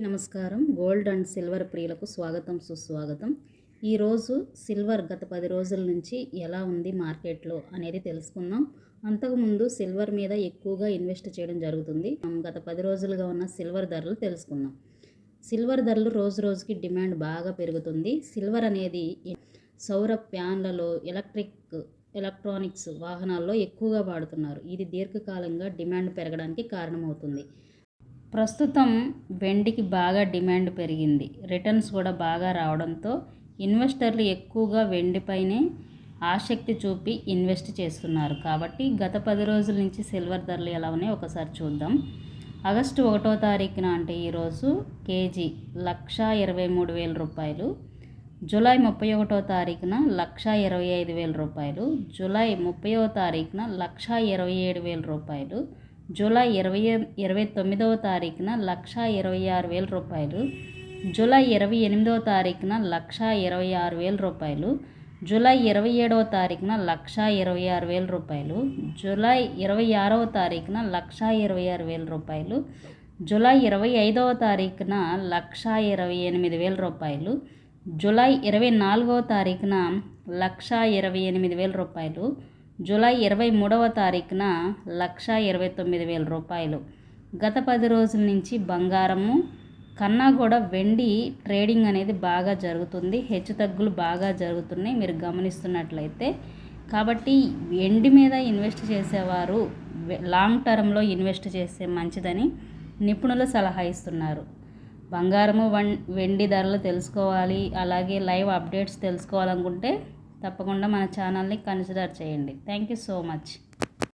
నమస్కారం. Gold and silver ప్రియులకు స్వాగతం, సుస్వాగతం. ఈరోజు సిల్వర్ గత 10 రోజుల నుంచి ఎలా ఉంది మార్కెట్లో అనేది తెలుసుకుందాం. అంతకుముందు సిల్వర్ మీద ఎక్కువగా ఇన్వెస్ట్ చేయడం జరుగుతుంది. గత 10 రోజులుగా ఉన్న సిల్వర్ ధరలు తెలుసుకుందాం. సిల్వర్ ధరలు రోజు రోజుకి డిమాండ్ బాగా పెరుగుతుంది. సిల్వర్ అనేది సౌర ప్యాన్లలో, ఎలక్ట్రానిక్స్ వాహనాల్లో ఎక్కువగా వాడుతున్నారు. ఇది దీర్ఘకాలంగా డిమాండ్ పెరగడానికి కారణమవుతుంది. ప్రస్తుతం వెండికి బాగా డిమాండ్ పెరిగింది. రిటర్న్స్ కూడా బాగా రావడంతో ఇన్వెస్టర్లు ఎక్కువగా వెండిపైనే ఆసక్తి చూపి ఇన్వెస్ట్ చేస్తున్నారు. కాబట్టి గత 10 రోజుల నుంచి సిల్వర్ ధరలు ఎలా ఉన్నాయో ఒకసారి చూద్దాం. ఆగస్టు 1వ తారీఖున అంటే ఈరోజు కేజీ 1,23,000 రూపాయలు. జూలై 31వ తారీఖున 1,25,000 రూపాయలు. జూలై 30వ తారీఖున 1,27,000 రూపాయలు. జూలై 29వ తారీఖున 1,26,000 రూపాయలు. జూలై 28వ తారీఖున 1,26,000 రూపాయలు. జూలై 27వ తారీఖున 1,26,000 రూపాయలు. జూలై 26వ తారీఖున 1,26,000 రూపాయలు. జూలై 25వ తారీఖున 1,28,000 రూపాయలు. జూలై 24వ తారీఖున 1,28,000 రూపాయలు. జూలై 23వ తారీఖున 1,29,000 రూపాయలు. గత 10 రోజుల నుంచి బంగారము కన్నా కూడా వెండి ట్రేడింగ్ అనేది బాగా జరుగుతుంది. హెచ్చుతగ్గులు బాగా జరుగుతున్నాయి మీరు గమనిస్తున్నట్లయితే. కాబట్టి వెండి మీద ఇన్వెస్ట్ చేసేవారు లాంగ్ టర్మ్లో ఇన్వెస్ట్ చేస్తే మంచిదని నిపుణులు సలహా ఇస్తున్నారు. బంగారము వెండి ధరలు తెలుసుకోవాలి, అలాగే లైవ్ అప్డేట్స్ తెలుసుకోవాలనుకుంటే తప్పకుండా మన ఛానల్ని కన్సిడర్ చేయండి. Thank you so much.